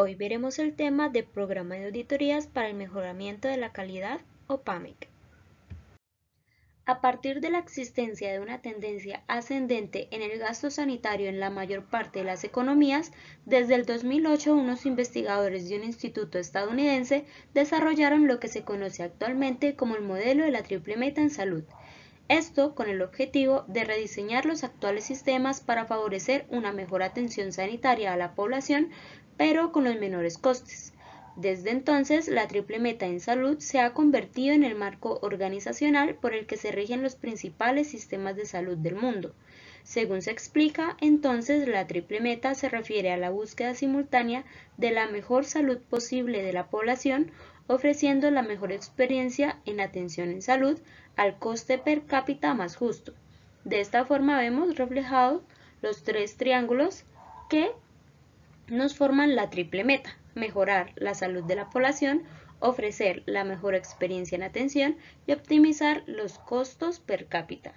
Hoy veremos el tema de Programa de Auditorías para el Mejoramiento de la Calidad o PAMEC. A partir de la existencia de una tendencia ascendente en el gasto sanitario en la mayor parte de las economías, desde el 2008 unos investigadores de un instituto estadounidense desarrollaron lo que se conoce actualmente como el modelo de la triple meta en salud. Esto con el objetivo de rediseñar los actuales sistemas para favorecer una mejor atención sanitaria a la población, pero con los menores costes. Desde entonces, la triple meta en salud se ha convertido en el marco organizacional por el que se rigen los principales sistemas de salud del mundo. Según se explica, entonces la triple meta se refiere a la búsqueda simultánea de la mejor salud posible de la población, ofreciendo la mejor experiencia en atención en salud al coste per cápita más justo. De esta forma vemos reflejados los tres triángulos que nos forman la triple meta: mejorar la salud de la población, ofrecer la mejor experiencia en atención y optimizar los costos per cápita,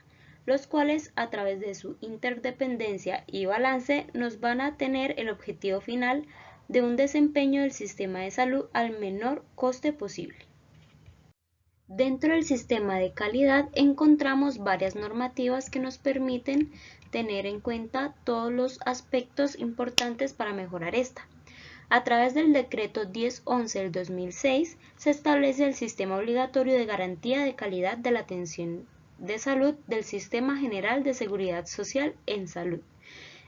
los cuales a través de su interdependencia y balance nos van a tener el objetivo final de un desempeño del sistema de salud al menor coste posible. Dentro del sistema de calidad encontramos varias normativas que nos permiten tener en cuenta todos los aspectos importantes para mejorar esta. A través del decreto 1011 del 2006 se establece el sistema obligatorio de garantía de calidad de la atención de salud del Sistema General de Seguridad Social en Salud.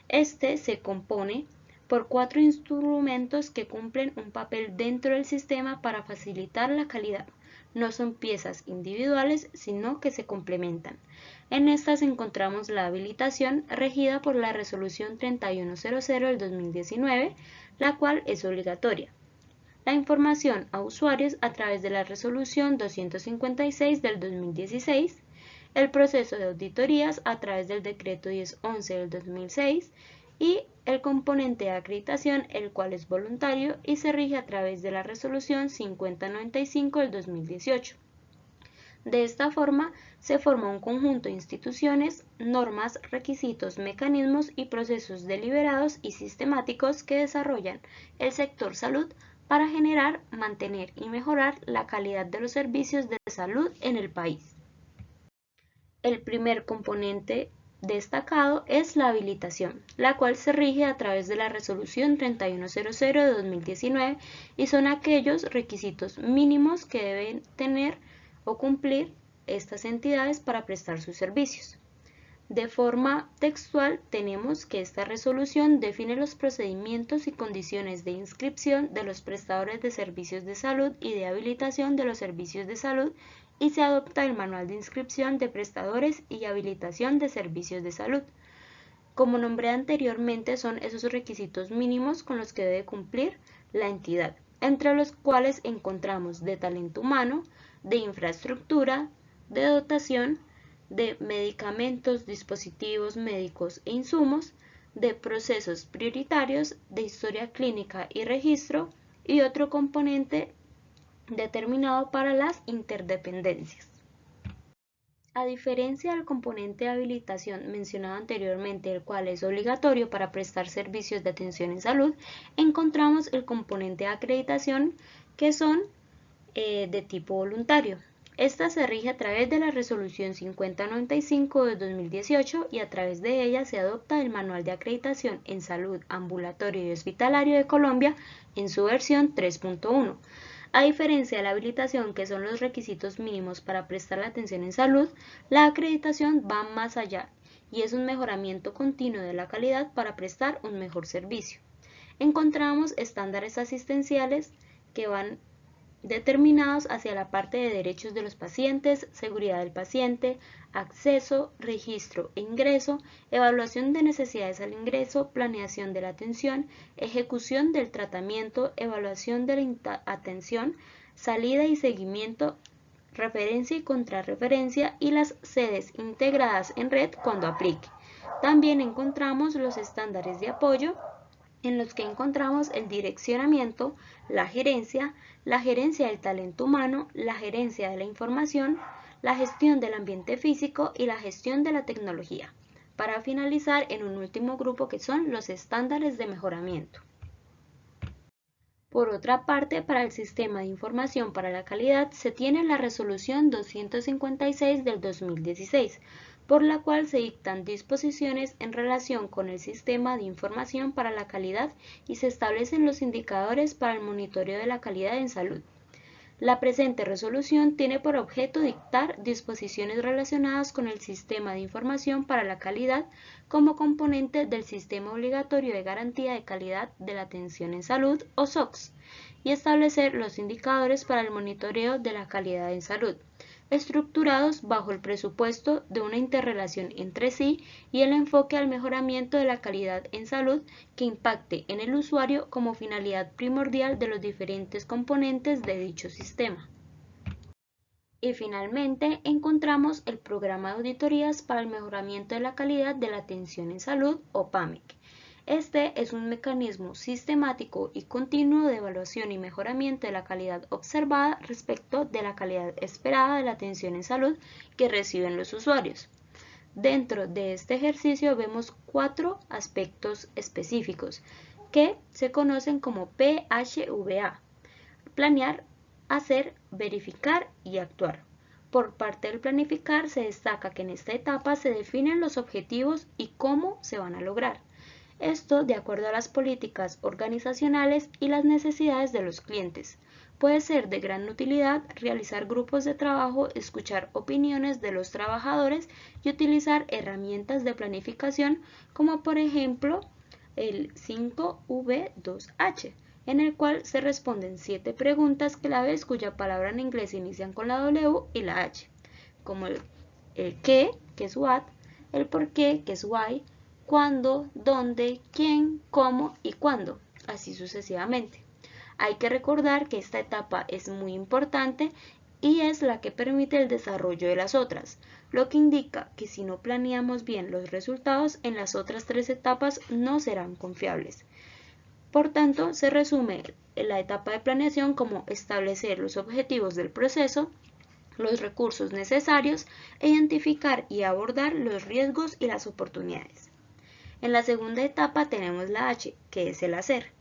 Este se compone por 4 instrumentos que cumplen un papel dentro del sistema para facilitar la calidad. No son piezas individuales, sino que se complementan. En estas encontramos la habilitación regida por la Resolución 3100 del 2019, la cual es obligatoria. La información a usuarios a través de la Resolución 256 del 2016, el proceso de auditorías a través del Decreto 1011 del 2006 y el componente de acreditación, el cual es voluntario y se rige a través de la Resolución 5095 del 2018. De esta forma, se forma un conjunto de instituciones, normas, requisitos, mecanismos y procesos deliberados y sistemáticos que desarrollan el sector salud para generar, mantener y mejorar la calidad de los servicios de salud en el país. El primer componente destacado es la habilitación, la cual se rige a través de la Resolución 3100 de 2019 y son aquellos requisitos mínimos que deben tener o cumplir estas entidades para prestar sus servicios. De forma textual tenemos que esta resolución define los procedimientos y condiciones de inscripción de los prestadores de servicios de salud y de habilitación de los servicios de salud y se adopta el manual de inscripción de prestadores y habilitación de servicios de salud. Como nombré anteriormente, son esos requisitos mínimos con los que debe cumplir la entidad, entre los cuales encontramos de talento humano, de infraestructura, de dotación, de medicamentos, dispositivos médicos e insumos, de procesos prioritarios, de historia clínica y registro, y otro componente determinado para las interdependencias. A diferencia del componente de habilitación mencionado anteriormente, el cual es obligatorio para prestar servicios de atención en salud, encontramos el componente de acreditación, que son de tipo voluntario. Esta se rige a través de la Resolución 5095 de 2018 y a través de ella se adopta el Manual de Acreditación en Salud Ambulatorio y Hospitalario de Colombia en su versión 3.1. A diferencia de la habilitación, que son los requisitos mínimos para prestar la atención en salud, la acreditación va más allá y es un mejoramiento continuo de la calidad para prestar un mejor servicio. Encontramos estándares asistenciales que van determinados hacia la parte de derechos de los pacientes, seguridad del paciente, acceso, registro e ingreso, evaluación de necesidades al ingreso, planeación de la atención, ejecución del tratamiento, evaluación de la atención, salida y seguimiento, referencia y contrarreferencia y las sedes integradas en red cuando aplique. También encontramos los estándares de apoyo, en los que encontramos el direccionamiento, la gerencia del talento humano, la gerencia de la información, la gestión del ambiente físico y la gestión de la tecnología, para finalizar en un último grupo que son los estándares de mejoramiento. Por otra parte, para el Sistema de Información para la Calidad se tiene la Resolución 256 del 2016, por la cual se dictan disposiciones en relación con el Sistema de Información para la Calidad y se establecen los indicadores para el monitoreo de la calidad en salud. La presente resolución tiene por objeto dictar disposiciones relacionadas con el Sistema de Información para la Calidad como componente del Sistema Obligatorio de Garantía de Calidad de la Atención en Salud, o SOCS, y establecer los indicadores para el monitoreo de la calidad en salud, estructurados bajo el presupuesto de una interrelación entre sí y el enfoque al mejoramiento de la calidad en salud que impacte en el usuario como finalidad primordial de los diferentes componentes de dicho sistema. Y finalmente encontramos el Programa de Auditorías para el Mejoramiento de la Calidad de la Atención en Salud, o PAMEC. Este es un mecanismo sistemático y continuo de evaluación y mejoramiento de la calidad observada respecto de la calidad esperada de la atención en salud que reciben los usuarios. Dentro de este ejercicio vemos 4 aspectos específicos que se conocen como PHVA: planear, hacer, verificar y actuar. Por parte del planificar se destaca que en esta etapa se definen los objetivos y cómo se van a lograr. Esto de acuerdo a las políticas organizacionales y las necesidades de los clientes. Puede ser de gran utilidad realizar grupos de trabajo, escuchar opiniones de los trabajadores y utilizar herramientas de planificación como por ejemplo el 5V2H, en el cual se responden 7 preguntas claves cuya palabra en inglés inician con la W y la H, como el qué, que es what, el por qué, que es why, cuándo, dónde, quién, cómo y cuándo, así sucesivamente. Hay que recordar que esta etapa es muy importante y es la que permite el desarrollo de las otras, lo que indica que si no planeamos bien los resultados en las otras 3 etapas no serán confiables. Por tanto, se resume la etapa de planeación como establecer los objetivos del proceso, los recursos necesarios e identificar y abordar los riesgos y las oportunidades. En la segunda etapa tenemos la H, que es el hacer.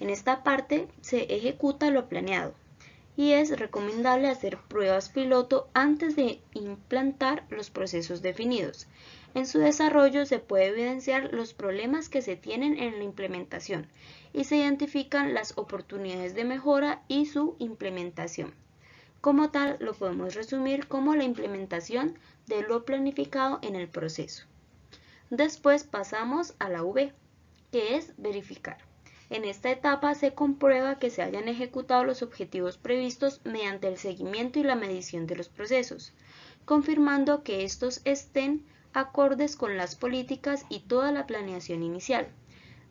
En esta parte se ejecuta lo planeado y es recomendable hacer pruebas piloto antes de implantar los procesos definidos. En su desarrollo se puede evidenciar los problemas que se tienen en la implementación y se identifican las oportunidades de mejora y su implementación. Como tal, lo podemos resumir como la implementación de lo planificado en el proceso. Después pasamos a la V, que es verificar. En esta etapa se comprueba que se hayan ejecutado los objetivos previstos mediante el seguimiento y la medición de los procesos, confirmando que estos estén acordes con las políticas y toda la planeación inicial.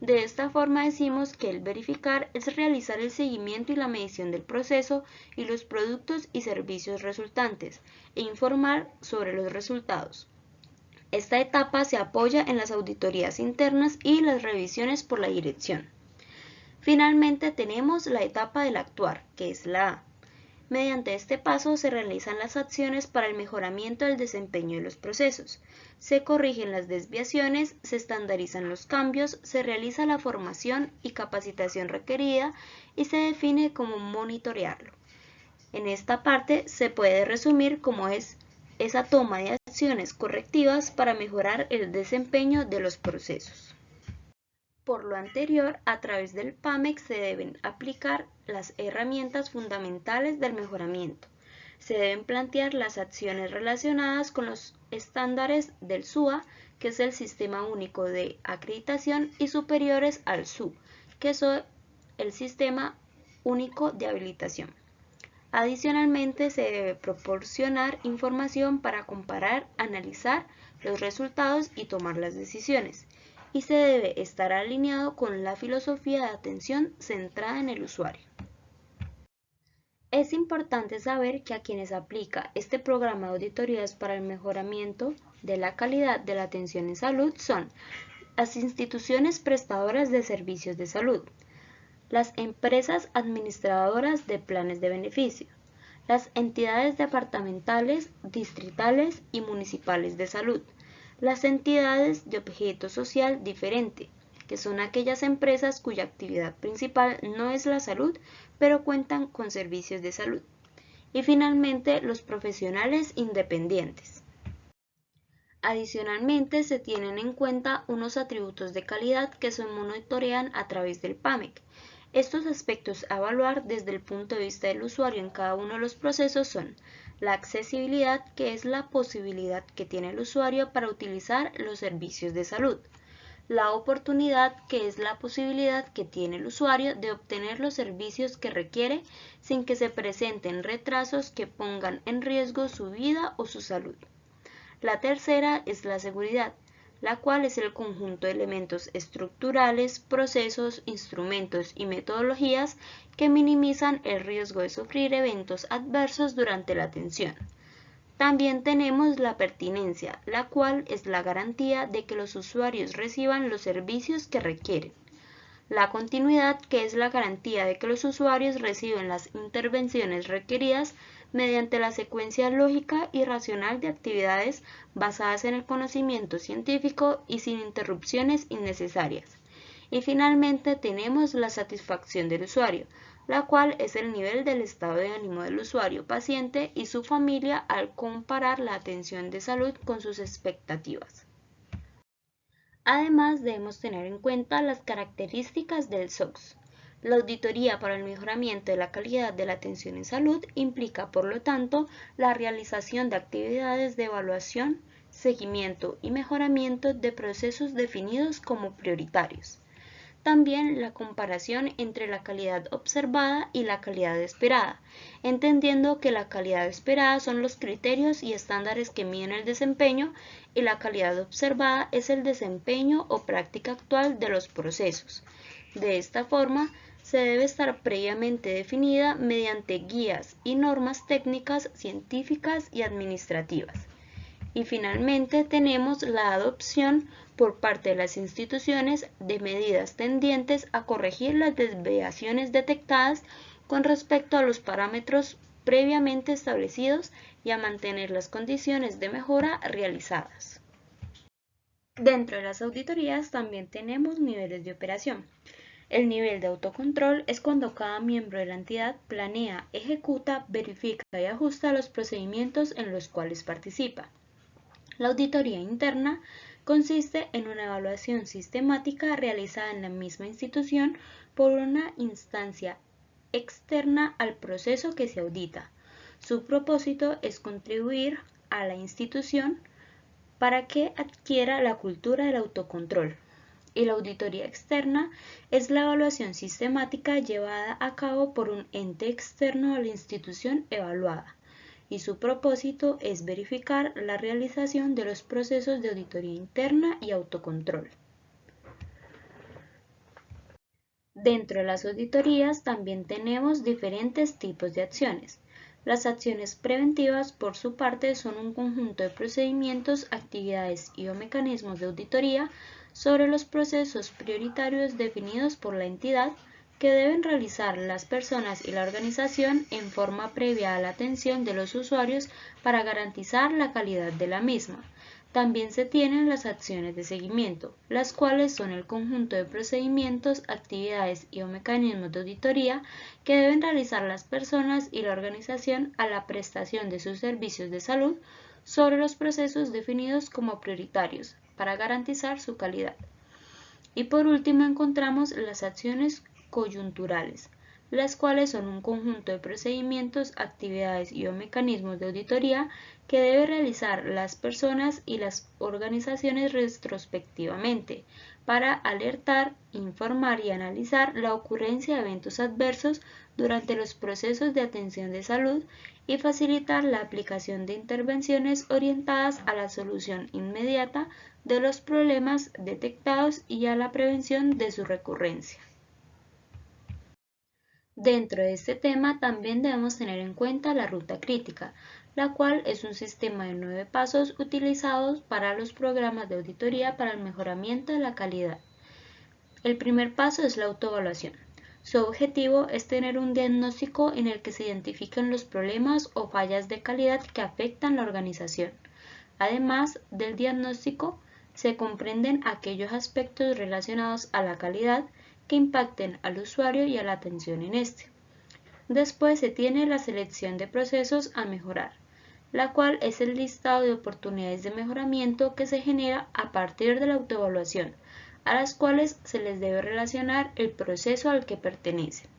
De esta forma decimos que el verificar es realizar el seguimiento y la medición del proceso y los productos y servicios resultantes e informar sobre los resultados. Esta etapa se apoya en las auditorías internas y las revisiones por la dirección. Finalmente tenemos la etapa del actuar, que es la A. Mediante este paso se realizan las acciones para el mejoramiento del desempeño de los procesos. Se corrigen las desviaciones, se estandarizan los cambios, se realiza la formación y capacitación requerida y se define cómo monitorearlo. En esta parte se puede resumir cómo es esa toma de acciones correctivas para mejorar el desempeño de los procesos. Por lo anterior, a través del PAMEC se deben aplicar las herramientas fundamentales del mejoramiento. Se deben plantear las acciones relacionadas con los estándares del SUA, que es el Sistema Único de Acreditación, y superiores al SU, que es el Sistema Único de Habilitación. Adicionalmente, se debe proporcionar información para comparar, analizar los resultados y tomar las decisiones, y se debe estar alineado con la filosofía de atención centrada en el usuario. Es importante saber que a quienes aplica este programa de auditorías para el mejoramiento de la calidad de la atención en salud son las instituciones prestadoras de servicios de salud, las empresas administradoras de planes de beneficio, las entidades departamentales, distritales y municipales de salud, las entidades de objeto social diferente, que son aquellas empresas cuya actividad principal no es la salud, pero cuentan con servicios de salud. Y finalmente, los profesionales independientes. Adicionalmente, se tienen en cuenta unos atributos de calidad que se monitorean a través del PAMEC. Estos aspectos a evaluar desde el punto de vista del usuario en cada uno de los procesos son la accesibilidad, que es la posibilidad que tiene el usuario para utilizar los servicios de salud; la oportunidad, que es la posibilidad que tiene el usuario de obtener los servicios que requiere sin que se presenten retrasos que pongan en riesgo su vida o su salud. La tercera es la seguridad, la cual es el conjunto de elementos estructurales, procesos, instrumentos y metodologías que minimizan el riesgo de sufrir eventos adversos durante la atención. También tenemos la pertinencia, la cual es la garantía de que los usuarios reciban los servicios que requieren. La continuidad, que es la garantía de que los usuarios reciben las intervenciones requeridas mediante la secuencia lógica y racional de actividades basadas en el conocimiento científico y sin interrupciones innecesarias. Y finalmente tenemos la satisfacción del usuario, la cual es el nivel del estado de ánimo del usuario paciente y su familia al comparar la atención de salud con sus expectativas. Además, debemos tener en cuenta las características del SOX. La auditoría para el mejoramiento de la calidad de la atención en salud implica, por lo tanto, la realización de actividades de evaluación, seguimiento y mejoramiento de procesos definidos como prioritarios. También la comparación entre la calidad observada y la calidad esperada, entendiendo que la calidad esperada son los criterios y estándares que miden el desempeño y la calidad observada es el desempeño o práctica actual de los procesos. De esta forma, se debe estar previamente definida mediante guías y normas técnicas, científicas y administrativas. Y finalmente tenemos la adopción por parte de las instituciones de medidas tendientes a corregir las desviaciones detectadas con respecto a los parámetros previamente establecidos y a mantener las condiciones de mejora realizadas. Dentro de las auditorías también tenemos niveles de operación. El nivel de autocontrol es cuando cada miembro de la entidad planea, ejecuta, verifica y ajusta los procedimientos en los cuales participa. La auditoría interna consiste en una evaluación sistemática realizada en la misma institución por una instancia externa al proceso que se audita. Su propósito es contribuir a la institución para que adquiera la cultura del autocontrol. Y la auditoría externa es la evaluación sistemática llevada a cabo por un ente externo a la institución evaluada, y su propósito es verificar la realización de los procesos de auditoría interna y autocontrol. Dentro de las auditorías también tenemos diferentes tipos de acciones. Las acciones preventivas, por su parte, son un conjunto de procedimientos, actividades y o mecanismos de auditoría sobre los procesos prioritarios definidos por la entidad que deben realizar las personas y la organización en forma previa a la atención de los usuarios para garantizar la calidad de la misma. También se tienen las acciones de seguimiento, las cuales son el conjunto de procedimientos, actividades y o mecanismos de auditoría que deben realizar las personas y la organización a la prestación de sus servicios de salud sobre los procesos definidos como prioritarios para garantizar su calidad. Y por último encontramos las acciones coyunturales, las cuales son un conjunto de procedimientos, actividades y o mecanismos de auditoría que deben realizar las personas y las organizaciones retrospectivamente para alertar, informar y analizar la ocurrencia de eventos adversos durante los procesos de atención de salud y facilitar la aplicación de intervenciones orientadas a la solución inmediata de los problemas detectados y a la prevención de su recurrencia. Dentro de este tema también debemos tener en cuenta la ruta crítica, la cual es un sistema de 9 pasos utilizados para los programas de auditoría para el mejoramiento de la calidad. El primer paso es la autoevaluación. Su objetivo es tener un diagnóstico en el que se identifiquen los problemas o fallas de calidad que afectan la organización. Además del diagnóstico, se comprenden aquellos aspectos relacionados a la calidad que impacten al usuario y a la atención en este. Después se tiene la selección de procesos a mejorar, la cual es el listado de oportunidades de mejoramiento que se genera a partir de la autoevaluación, a las cuales se les debe relacionar el proceso al que pertenecen.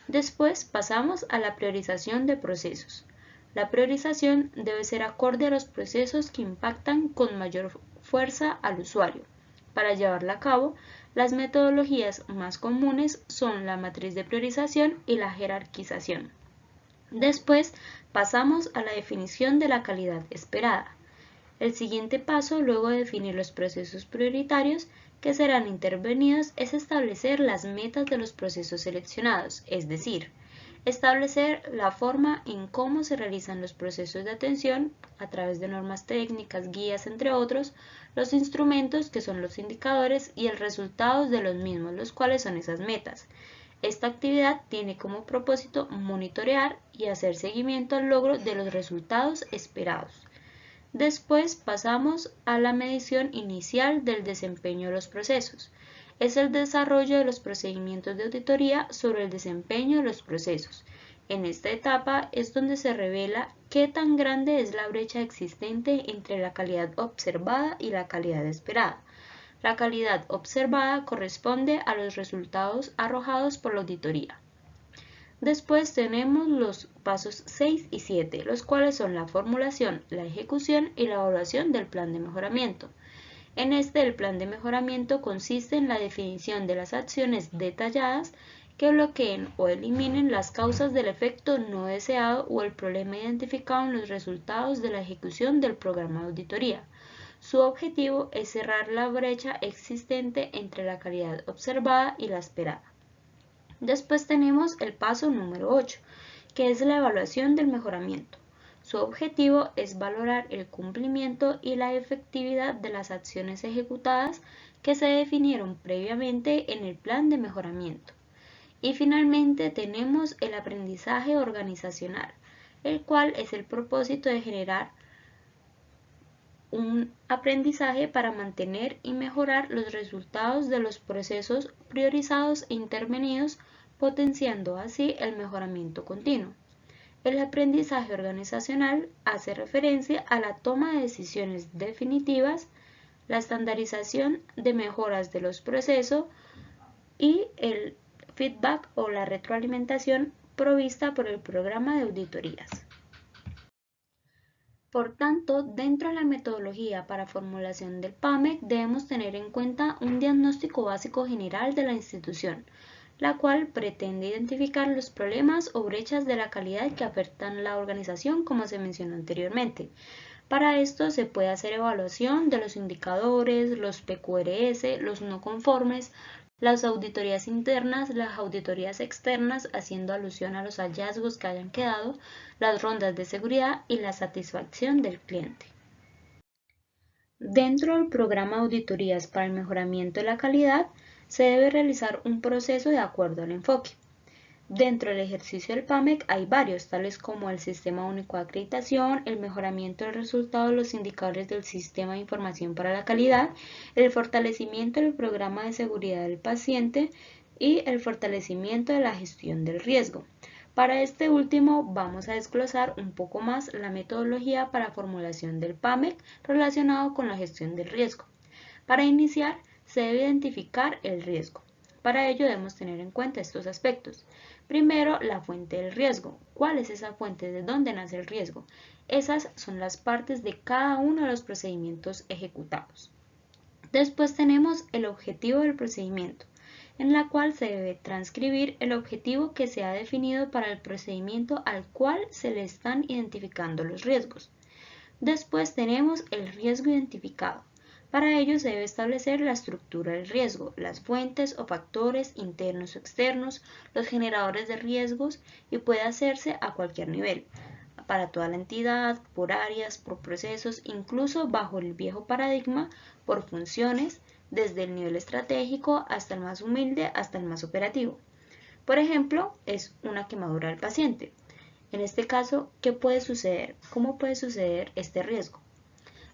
Después pasamos a la priorización de procesos. La priorización debe ser acorde a los procesos que impactan con mayor fuerza al usuario. Para llevarla a cabo, las metodologías más comunes son la matriz de priorización y la jerarquización. Después pasamos a la definición de la calidad esperada. El siguiente paso, luego de definir los procesos prioritarios que serán intervenidos, es establecer las metas de los procesos seleccionados, es decir, establecer la forma en cómo se realizan los procesos de atención a través de normas técnicas, guías, entre otros, los instrumentos que son los indicadores y el resultado de los mismos, los cuales son esas metas. Esta actividad tiene como propósito monitorear y hacer seguimiento al logro de los resultados esperados. Después pasamos a la medición inicial del desempeño de los procesos. Es el desarrollo de los procedimientos de auditoría sobre el desempeño de los procesos. En esta etapa es donde se revela qué tan grande es la brecha existente entre la calidad observada y la calidad esperada. La calidad observada corresponde a los resultados arrojados por la auditoría. Después tenemos los pasos 6 y 7, los cuales son la formulación, la ejecución y la evaluación del plan de mejoramiento. En este, el plan de mejoramiento consiste en la definición de las acciones detalladas que bloqueen o eliminen las causas del efecto no deseado o el problema identificado en los resultados de la ejecución del programa de auditoría. Su objetivo es cerrar la brecha existente entre la calidad observada y la esperada. Después tenemos el paso número 8, que es la evaluación del mejoramiento. Su objetivo es valorar el cumplimiento y la efectividad de las acciones ejecutadas que se definieron previamente en el plan de mejoramiento. Y finalmente tenemos el aprendizaje organizacional, el cual es el propósito de generar un aprendizaje para mantener y mejorar los resultados de los procesos priorizados e intervenidos, potenciando así el mejoramiento continuo. El aprendizaje organizacional hace referencia a la toma de decisiones definitivas, la estandarización de mejoras de los procesos y el feedback o la retroalimentación provista por el programa de auditorías. Por tanto, dentro de la metodología para formulación del PAMEC debemos tener en cuenta un diagnóstico básico general de la institución, la cual pretende identificar los problemas o brechas de la calidad que afectan la organización, como se mencionó anteriormente. Para esto se puede hacer evaluación de los indicadores, los PQRS, los no conformes, las auditorías internas, las auditorías externas, haciendo alusión a los hallazgos que hayan quedado, las rondas de seguridad y la satisfacción del cliente. Dentro del programa de auditorías para el mejoramiento de la calidad, se debe realizar un proceso de acuerdo al enfoque. Dentro del ejercicio del PAMEC hay varios, tales como el Sistema Único de Acreditación, el mejoramiento del resultado de los indicadores del Sistema de Información para la Calidad, el fortalecimiento del programa de seguridad del paciente y el fortalecimiento de la gestión del riesgo. Para este último vamos a desglosar un poco más la metodología para formulación del PAMEC relacionado con la gestión del riesgo. Para iniciar, se debe identificar el riesgo. Para ello debemos tener en cuenta estos aspectos. Primero, la fuente del riesgo. ¿Cuál es esa fuente? ¿De dónde nace el riesgo? Esas son las partes de cada uno de los procedimientos ejecutados. Después tenemos el objetivo del procedimiento, en la cual se debe transcribir el objetivo que se ha definido para el procedimiento al cual se le están identificando los riesgos. Después tenemos el riesgo identificado. Para ello se debe establecer la estructura del riesgo, las fuentes o factores internos o externos, los generadores de riesgos y puede hacerse a cualquier nivel, para toda la entidad, por áreas, por procesos, incluso bajo el viejo paradigma, por funciones, desde el nivel estratégico hasta el más humilde, hasta el más operativo. Por ejemplo, es una quemadura del paciente. En este caso, ¿qué puede suceder? ¿Cómo puede suceder este riesgo?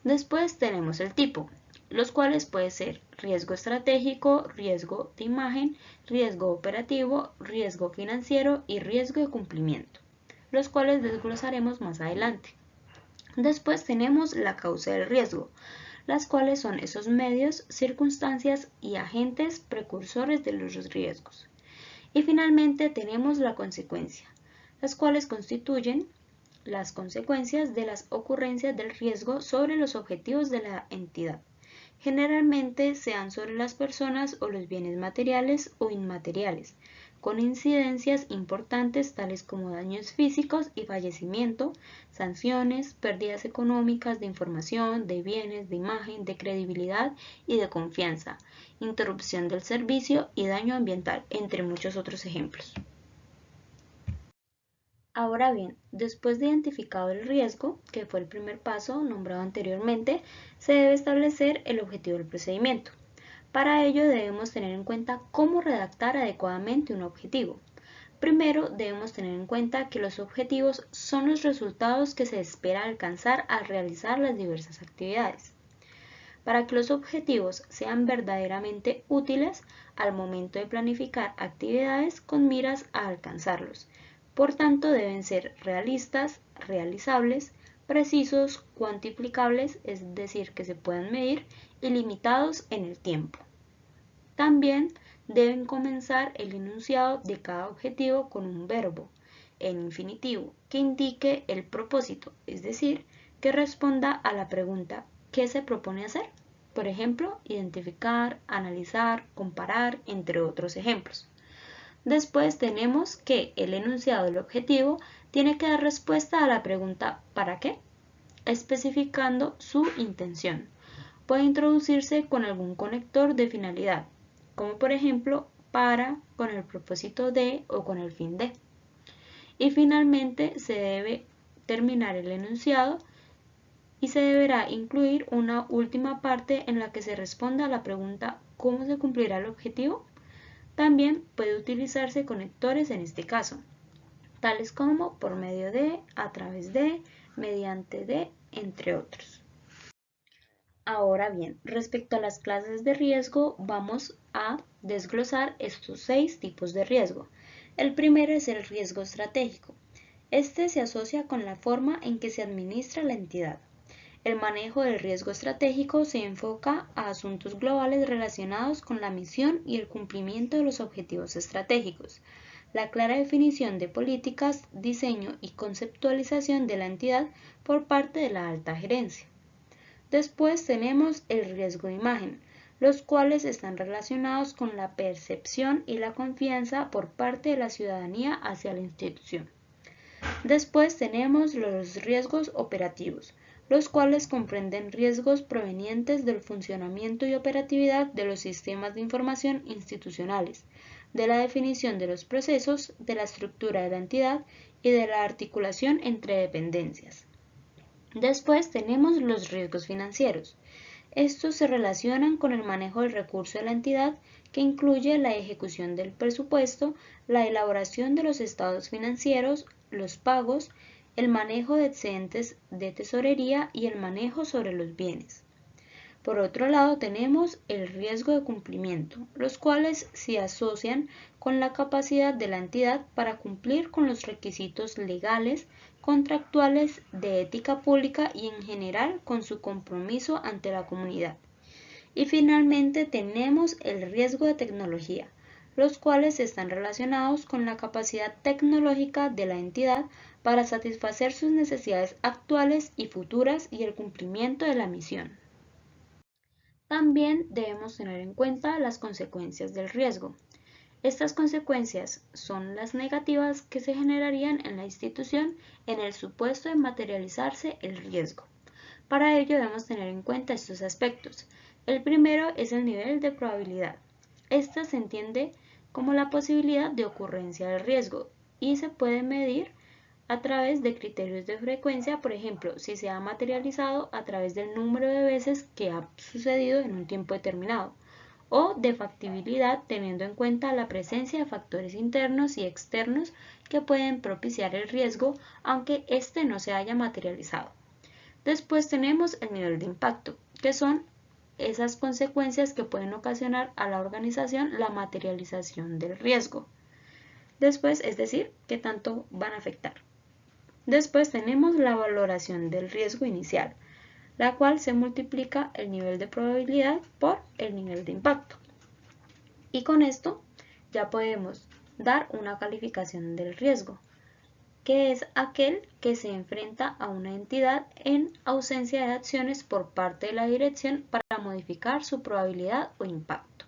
Después tenemos el tipo. los cuales pueden ser riesgo estratégico, riesgo de imagen, riesgo operativo, riesgo financiero y riesgo de cumplimiento, los cuales desglosaremos más adelante. Después tenemos la causa del riesgo, las cuales son esos medios, circunstancias y agentes precursores de los riesgos. Y finalmente tenemos la consecuencia, las cuales constituyen las consecuencias de las ocurrencias del riesgo sobre los objetivos de la entidad. Generalmente sean sobre las personas o los bienes materiales o inmateriales, con incidencias importantes tales como daños físicos y fallecimiento, sanciones, pérdidas económicas, de información, de bienes, de imagen, de credibilidad y de confianza, interrupción del servicio y daño ambiental, entre muchos otros ejemplos. Ahora bien, después de identificado el riesgo, que fue el primer paso nombrado anteriormente, se debe establecer el objetivo del procedimiento. Para ello debemos tener en cuenta cómo redactar adecuadamente un objetivo. Primero debemos tener en cuenta que los objetivos son los resultados que se espera alcanzar al realizar las diversas actividades. Para que los objetivos sean verdaderamente útiles al momento de planificar actividades con miras a alcanzarlos, por tanto deben ser realistas, realizables, precisos, cuantificables, es decir, que se puedan medir, y limitados en el tiempo. También deben comenzar el enunciado de cada objetivo con un verbo, en infinitivo, que indique el propósito, es decir, que responda a la pregunta ¿qué se propone hacer? Por ejemplo, identificar, analizar, comparar, entre otros ejemplos. Después tenemos que el enunciado del objetivo tiene que dar respuesta a la pregunta ¿para qué?, especificando su intención. Puede introducirse con algún conector de finalidad, como por ejemplo para, con el propósito de o con el fin de. Y finalmente se debe terminar el enunciado y se deberá incluir una última parte en la que se responda a la pregunta ¿cómo se cumplirá el objetivo? También puede utilizarse conectores en este caso, tales como por medio de, a través de, mediante de, entre otros. Ahora bien, respecto a las clases de riesgo, vamos a desglosar estos 6 tipos de riesgo. El primero es el riesgo estratégico. Este se asocia con la forma en que se administra la entidad. El manejo del riesgo estratégico se enfoca a asuntos globales relacionados con la misión y el cumplimiento de los objetivos estratégicos, la clara definición de políticas, diseño y conceptualización de la entidad por parte de la alta gerencia. Después tenemos el riesgo de imagen, los cuales están relacionados con la percepción y la confianza por parte de la ciudadanía hacia la institución. Después tenemos los riesgos operativos, los cuales comprenden riesgos provenientes del funcionamiento y operatividad de los sistemas de información institucionales, de la definición de los procesos, de la estructura de la entidad y de la articulación entre dependencias. Después tenemos los riesgos financieros. Estos se relacionan con el manejo del recurso de la entidad, que incluye la ejecución del presupuesto, la elaboración de los estados financieros, los pagos, el manejo de excedentes de tesorería y el manejo sobre los bienes. Por otro lado tenemos el riesgo de cumplimiento, los cuales se asocian con la capacidad de la entidad para cumplir con los requisitos legales, contractuales, de ética pública y en general con su compromiso ante la comunidad. Y finalmente tenemos el riesgo de tecnología, los cuales están relacionados con la capacidad tecnológica de la entidad para satisfacer sus necesidades actuales y futuras y el cumplimiento de la misión. También debemos tener en cuenta las consecuencias del riesgo. Estas consecuencias son las negativas que se generarían en la institución en el supuesto de materializarse el riesgo. Para ello debemos tener en cuenta estos aspectos. El primero es el nivel de probabilidad. Esta se entiende como la posibilidad de ocurrencia del riesgo y se puede medir a través de criterios de frecuencia, por ejemplo, si se ha materializado a través del número de veces que ha sucedido en un tiempo determinado, o de factibilidad teniendo en cuenta la presencia de factores internos y externos que pueden propiciar el riesgo aunque éste no se haya materializado. Después tenemos el nivel de impacto, que son esas consecuencias que pueden ocasionar a la organización la materialización del riesgo. Después, es decir, qué tanto van a afectar. Después tenemos la valoración del riesgo inicial, la cual se multiplica el nivel de probabilidad por el nivel de impacto. Y con esto ya podemos dar una calificación del riesgo, que es aquel que se enfrenta a una entidad en ausencia de acciones por parte de la dirección para modificar su probabilidad o impacto.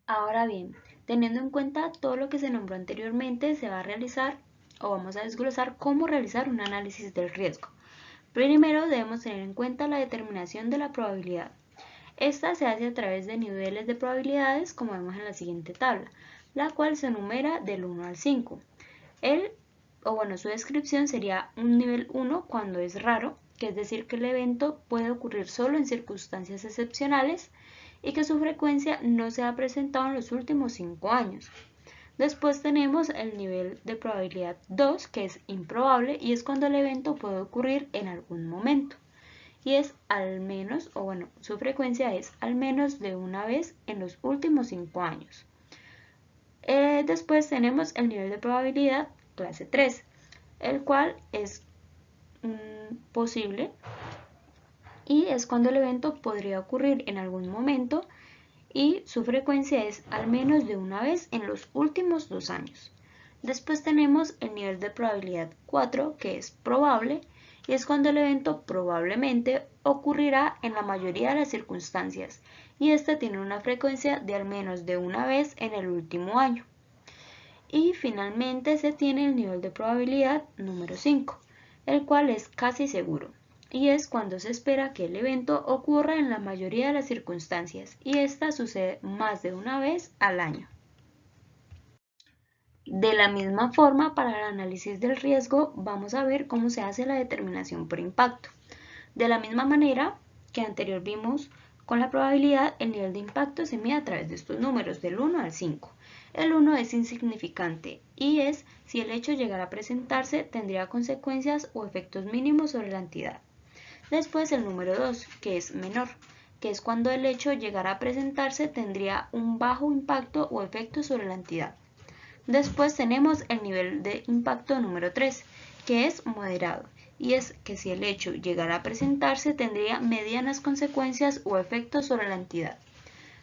Ahora bien, teniendo en cuenta todo lo que se nombró anteriormente, se va a realizar o vamos a desglosar cómo realizar un análisis del riesgo. Primero debemos tener en cuenta la determinación de la probabilidad. Esta se hace a través de niveles de probabilidades, como vemos en la siguiente tabla, la cual se numera del 1 al 5. Su descripción sería un nivel 1 cuando es raro, que es decir que el evento puede ocurrir solo en circunstancias excepcionales y que su frecuencia no se ha presentado en los últimos 5 años. Después tenemos el nivel de probabilidad 2, que es improbable y es cuando el evento puede ocurrir en algún momento. Y es al menos, su frecuencia es al menos de una vez en los últimos 5 años. Después tenemos el nivel de probabilidad clase 3, el cual es posible y es cuando el evento podría ocurrir en algún momento y su frecuencia es al menos de una vez en los últimos 2 años. Después tenemos el nivel de probabilidad 4, que es probable, y es cuando el evento probablemente ocurrirá en la mayoría de las circunstancias, y este tiene una frecuencia de al menos de una vez en el último año. Y finalmente se tiene el nivel de probabilidad número 5, el cual es casi seguro, y es cuando se espera que el evento ocurra en la mayoría de las circunstancias, y esta sucede más de una vez al año. De la misma forma, para el análisis del riesgo, vamos a ver cómo se hace la determinación por impacto. De la misma manera que anterior vimos con la probabilidad, el nivel de impacto se mide a través de estos números, del 1 al 5. El 1 es insignificante y es si el hecho llegara a presentarse tendría consecuencias o efectos mínimos sobre la entidad. Después el número 2, que es menor, que es cuando el hecho llegara a presentarse tendría un bajo impacto o efecto sobre la entidad. Después tenemos el nivel de impacto número 3, que es moderado, y es que si el hecho llegara a presentarse tendría medianas consecuencias o efectos sobre la entidad.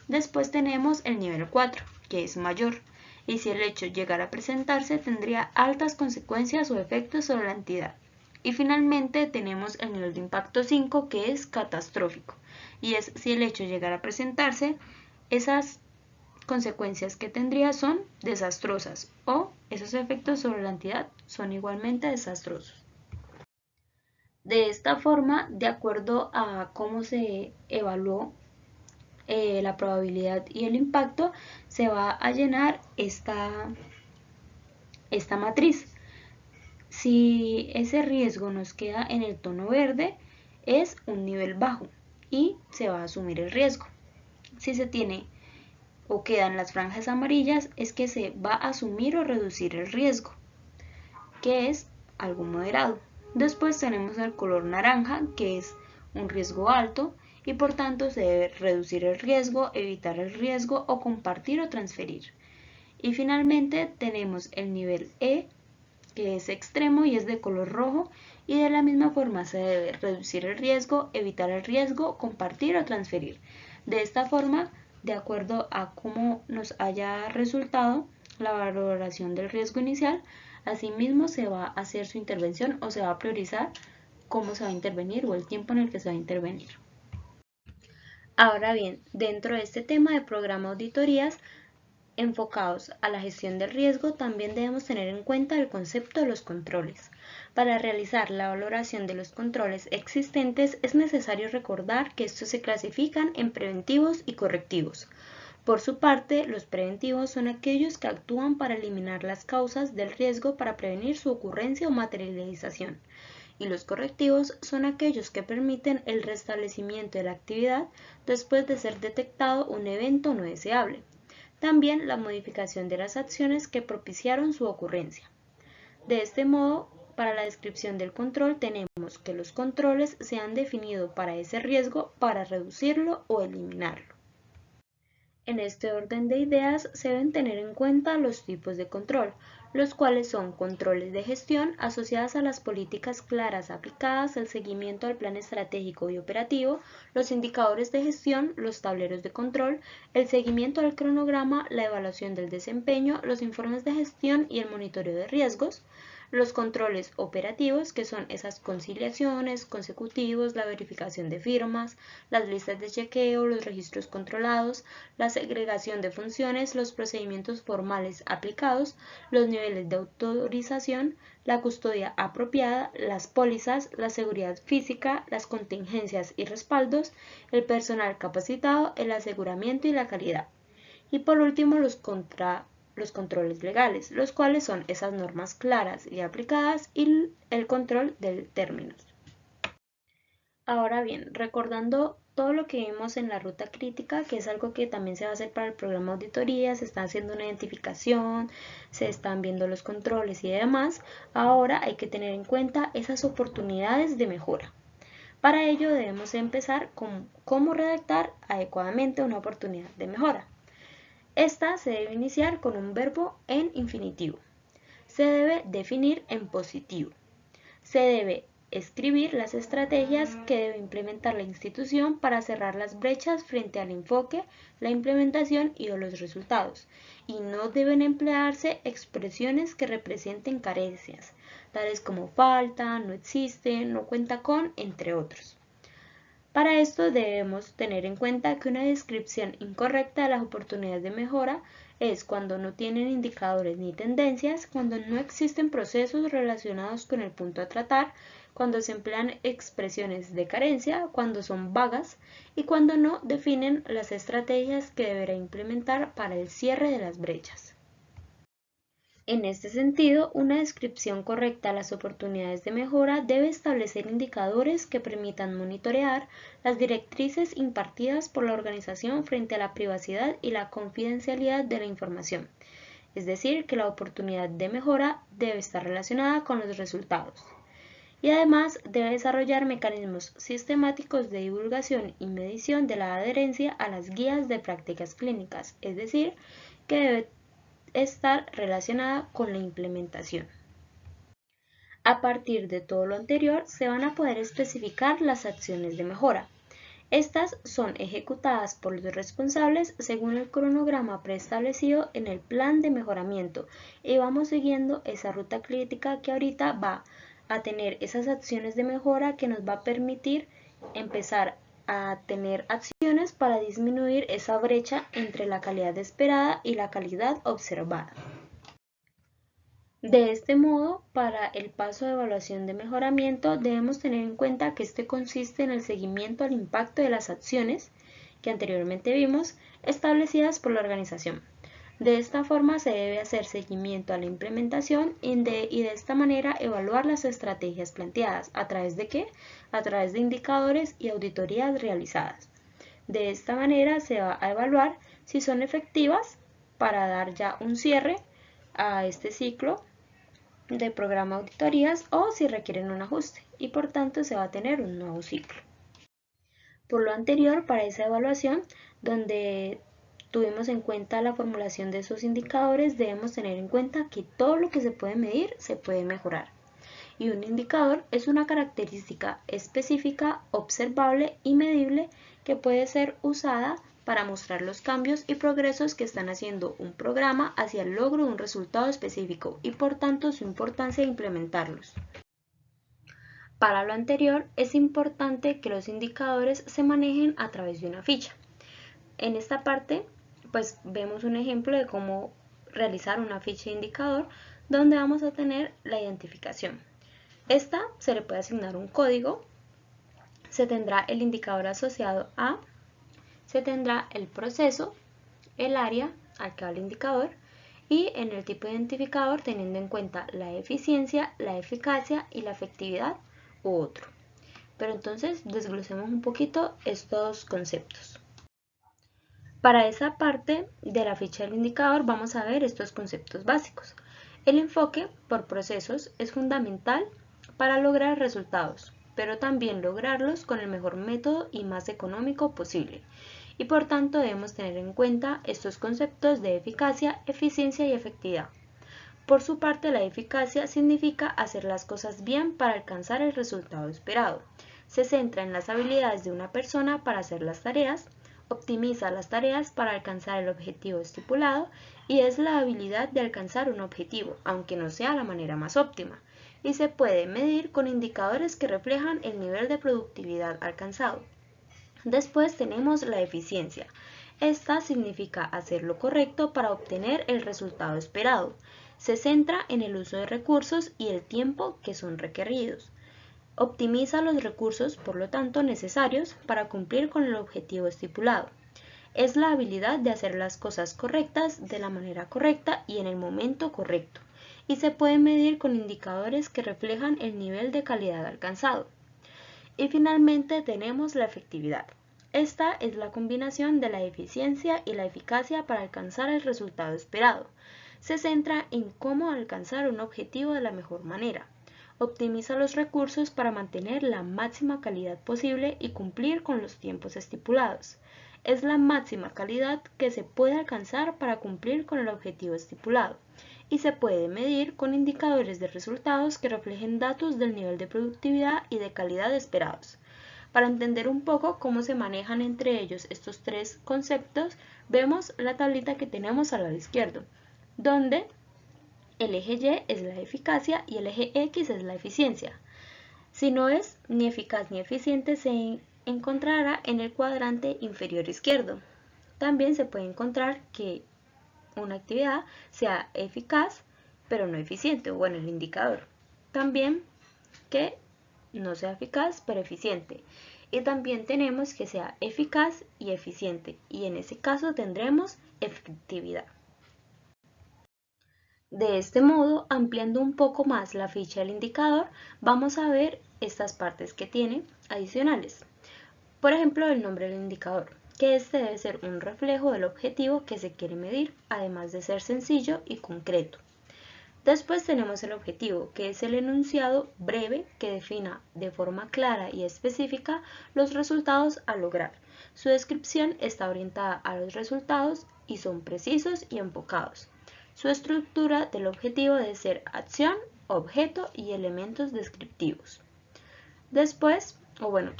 Después tenemos el nivel 4, que es mayor, y si el hecho llegara a presentarse tendría altas consecuencias o efectos sobre la entidad. Y finalmente tenemos el nivel de impacto 5, que es catastrófico, y es si el hecho llegara a presentarse, esas consecuencias que tendría son desastrosas o esos efectos sobre la entidad son igualmente desastrosos. De esta forma, de acuerdo a cómo se evaluó la probabilidad y el impacto, se va a llenar esta matriz. Si ese riesgo nos queda en el tono verde, es un nivel bajo y se va a asumir el riesgo. Si se tiene o quedan las franjas amarillas, es que se va a asumir o reducir el riesgo, que es algo moderado. Después tenemos el color naranja, que es un riesgo alto y por tanto se debe reducir el riesgo, evitar el riesgo o compartir o transferir. Y finalmente tenemos el nivel E, que es extremo y es de color rojo, y de la misma forma se debe reducir el riesgo, evitar el riesgo, compartir o transferir. De esta forma, de acuerdo a cómo nos haya resultado la valoración del riesgo inicial, asimismo se va a hacer su intervención o se va a priorizar cómo se va a intervenir o el tiempo en el que se va a intervenir. Ahora bien, dentro de este tema de programa auditorías enfocados a la gestión del riesgo, también debemos tener en cuenta el concepto de los controles. Para realizar la valoración de los controles existentes es necesario recordar que estos se clasifican en preventivos y correctivos. Por su parte, los preventivos son aquellos que actúan para eliminar las causas del riesgo para prevenir su ocurrencia o materialización, y los correctivos son aquellos que permiten el restablecimiento de la actividad después de ser detectado un evento no deseable. También la modificación de las acciones que propiciaron su ocurrencia. De este modo, para la descripción del control tenemos que los controles se han definido para ese riesgo para reducirlo o eliminarlo. En este orden de ideas se deben tener en cuenta los tipos de control, los cuales son controles de gestión asociadas a las políticas claras aplicadas, el seguimiento al plan estratégico y operativo, los indicadores de gestión, los tableros de control, el seguimiento al cronograma, la evaluación del desempeño, los informes de gestión y el monitoreo de riesgos, los controles operativos, que son esas conciliaciones, consecutivos, la verificación de firmas, las listas de chequeo, los registros controlados, la segregación de funciones, los procedimientos formales aplicados, los niveles de autorización, la custodia apropiada, las pólizas, la seguridad física, las contingencias y respaldos, el personal capacitado, el aseguramiento y la calidad. Y por último, los controles legales, los cuales son esas normas claras y aplicadas y el control de términos. Ahora bien, recordando todo lo que vimos en la ruta crítica, que es algo que también se va a hacer para el programa de auditoría, se está haciendo una identificación, se están viendo los controles y demás, ahora hay que tener en cuenta esas oportunidades de mejora. Para ello debemos empezar con cómo redactar adecuadamente una oportunidad de mejora. Esta se debe iniciar con un verbo en infinitivo. Se debe definir en positivo. Se debe escribir las estrategias que debe implementar la institución para cerrar las brechas frente al enfoque, la implementación y o los resultados. Y no deben emplearse expresiones que representen carencias, tales como falta, no existe, no cuenta con, entre otros. Para esto debemos tener en cuenta que una descripción incorrecta de las oportunidades de mejora es cuando no tienen indicadores ni tendencias, cuando no existen procesos relacionados con el punto a tratar, cuando se emplean expresiones de carencia, cuando son vagas y cuando no definen las estrategias que deberá implementar para el cierre de las brechas. En este sentido, una descripción correcta de las oportunidades de mejora debe establecer indicadores que permitan monitorear las directrices impartidas por la organización frente a la privacidad y la confidencialidad de la información. Es decir, que la oportunidad de mejora debe estar relacionada con los resultados. Y además debe desarrollar mecanismos sistemáticos de divulgación y medición de la adherencia a las guías de prácticas clínicas, es decir, que debe estar relacionada con la implementación. A partir de todo lo anterior, se van a poder especificar las acciones de mejora. Estas son ejecutadas por los responsables según el cronograma preestablecido en el plan de mejoramiento y vamos siguiendo esa ruta crítica que ahorita va a tener esas acciones de mejora que nos va a permitir empezar a tener acciones para disminuir esa brecha entre la calidad esperada y la calidad observada. De este modo, para el paso de evaluación de mejoramiento debemos tener en cuenta que este consiste en el seguimiento al impacto de las acciones que anteriormente vimos establecidas por la organización. De esta forma se debe hacer seguimiento a la implementación y de esta manera evaluar las estrategias planteadas. ¿A través de qué? A través de indicadores y auditorías realizadas. De esta manera se va a evaluar si son efectivas para dar ya un cierre a este ciclo de programa de auditorías o si requieren un ajuste y por tanto se va a tener un nuevo ciclo. Por lo anterior, para esa evaluación, donde tuvimos en cuenta la formulación de esos indicadores, debemos tener en cuenta que todo lo que se puede medir se puede mejorar. Y un indicador es una característica específica, observable y medible que puede ser usada para mostrar los cambios y progresos que están haciendo un programa hacia el logro de un resultado específico y por tanto su importancia de implementarlos. Para lo anterior, es importante que los indicadores se manejen a través de una ficha. En esta parte, pues vemos un ejemplo de cómo realizar una ficha de indicador donde vamos a tener la identificación. Esta se le puede asignar un código, se tendrá el indicador asociado a, se tendrá el proceso, el área al que va el indicador y en el tipo de identificador teniendo en cuenta la eficiencia, la eficacia y la efectividad u otro. Pero entonces desglosemos un poquito estos conceptos. Para esa parte de la ficha del indicador vamos a ver estos conceptos básicos. El enfoque por procesos es fundamental para lograr resultados, pero también lograrlos con el mejor método y más económico posible. Y por tanto debemos tener en cuenta estos conceptos de eficacia, eficiencia y efectividad. Por su parte, la eficacia significa hacer las cosas bien para alcanzar el resultado esperado. Se centra en las habilidades de una persona para hacer las tareas, optimiza las tareas para alcanzar el objetivo estipulado y es la habilidad de alcanzar un objetivo, aunque no sea la manera más óptima, y se puede medir con indicadores que reflejan el nivel de productividad alcanzado. Después tenemos la eficiencia. Esta significa hacer lo correcto para obtener el resultado esperado. Se centra en el uso de recursos y el tiempo que son requeridos. Optimiza los recursos, por lo tanto, necesarios para cumplir con el objetivo estipulado. Es la habilidad de hacer las cosas correctas de la manera correcta y en el momento correcto, y se puede medir con indicadores que reflejan el nivel de calidad alcanzado. Y finalmente tenemos la efectividad. Esta es la combinación de la eficiencia y la eficacia para alcanzar el resultado esperado. Se centra en cómo alcanzar un objetivo de la mejor manera. Optimiza los recursos para mantener la máxima calidad posible y cumplir con los tiempos estipulados. Es la máxima calidad que se puede alcanzar para cumplir con el objetivo estipulado y se puede medir con indicadores de resultados que reflejen datos del nivel de productividad y de calidad esperados. Para entender un poco cómo se manejan entre ellos estos tres conceptos, vemos la tablita que tenemos al lado izquierdo, donde el eje Y es la eficacia y el eje X es la eficiencia. Si no es ni eficaz ni eficiente, se encontrará en el cuadrante inferior izquierdo. También se puede encontrar que una actividad sea eficaz, pero no eficiente, o bueno, el indicador. También que no sea eficaz, pero eficiente. Y también tenemos que sea eficaz y eficiente, y en ese caso tendremos efectividad. De este modo, ampliando un poco más la ficha del indicador, vamos a ver estas partes que tiene adicionales. Por ejemplo, el nombre del indicador, que este debe ser un reflejo del objetivo que se quiere medir, además de ser sencillo y concreto. Después tenemos el objetivo, que es el enunciado breve que defina de forma clara y específica los resultados a lograr. Su descripción está orientada a los resultados y son precisos y enfocados. Su estructura del objetivo debe ser acción, objeto y elementos descriptivos. Después,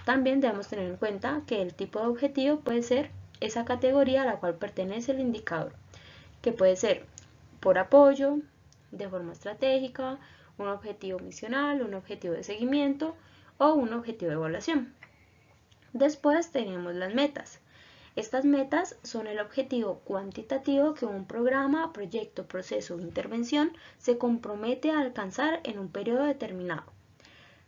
también debemos tener en cuenta que el tipo de objetivo puede ser esa categoría a la cual pertenece el indicador, que puede ser por apoyo, de forma estratégica, un objetivo misional, un objetivo de seguimiento o un objetivo de evaluación. Después tenemos las metas. Estas metas son el objetivo cuantitativo que un programa, proyecto, proceso o intervención se compromete a alcanzar en un periodo determinado.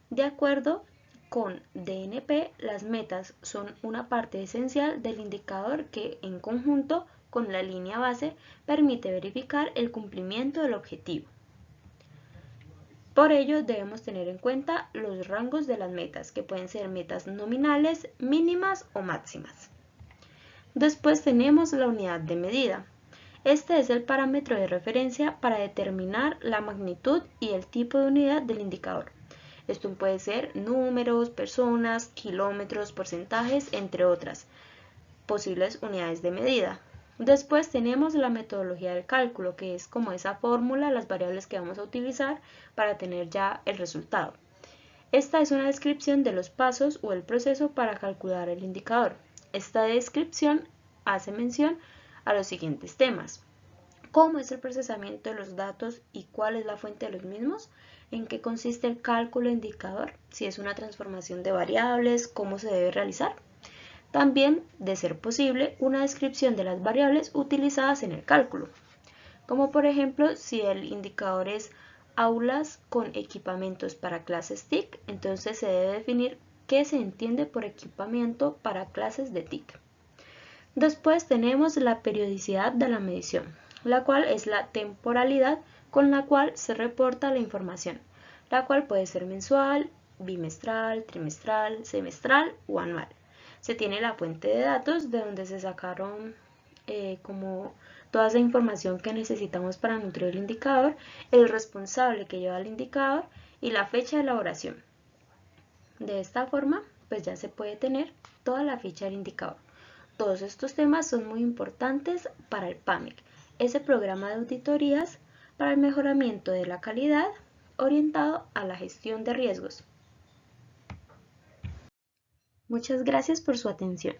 De acuerdo con DNP, las metas son una parte esencial del indicador que, en conjunto con la línea base, permite verificar el cumplimiento del objetivo. Por ello, debemos tener en cuenta los rangos de las metas, que pueden ser metas nominales, mínimas o máximas. Después tenemos la unidad de medida. Este es el parámetro de referencia para determinar la magnitud y el tipo de unidad del indicador. Esto puede ser números, personas, kilómetros, porcentajes, entre otras posibles unidades de medida. Después tenemos la metodología del cálculo, que es como esa fórmula, las variables que vamos a utilizar para tener ya el resultado. Esta es una descripción de los pasos o el proceso para calcular el indicador. Esta descripción hace mención a los siguientes temas. ¿Cómo es el procesamiento de los datos y cuál es la fuente de los mismos? ¿En qué consiste el cálculo indicador? Si es una transformación de variables, ¿cómo se debe realizar? También, de ser posible, una descripción de las variables utilizadas en el cálculo, como por ejemplo si el indicador es aulas con equipamientos para clases TIC, entonces se debe definir qué se entiende por equipamiento para clases de TIC. Después tenemos la periodicidad de la medición, la cual es la temporalidad con la cual se reporta la información, la cual puede ser mensual, bimestral, trimestral, semestral o anual. Se tiene la fuente de datos de donde se sacaron como toda esa información que necesitamos para nutrir el indicador, el responsable que lleva el indicador y la fecha de elaboración. De esta forma, pues ya se puede tener toda la ficha del indicador. Todos estos temas son muy importantes para el PAMIC, ese programa de auditorías para el mejoramiento de la calidad orientado a la gestión de riesgos. Muchas gracias por su atención.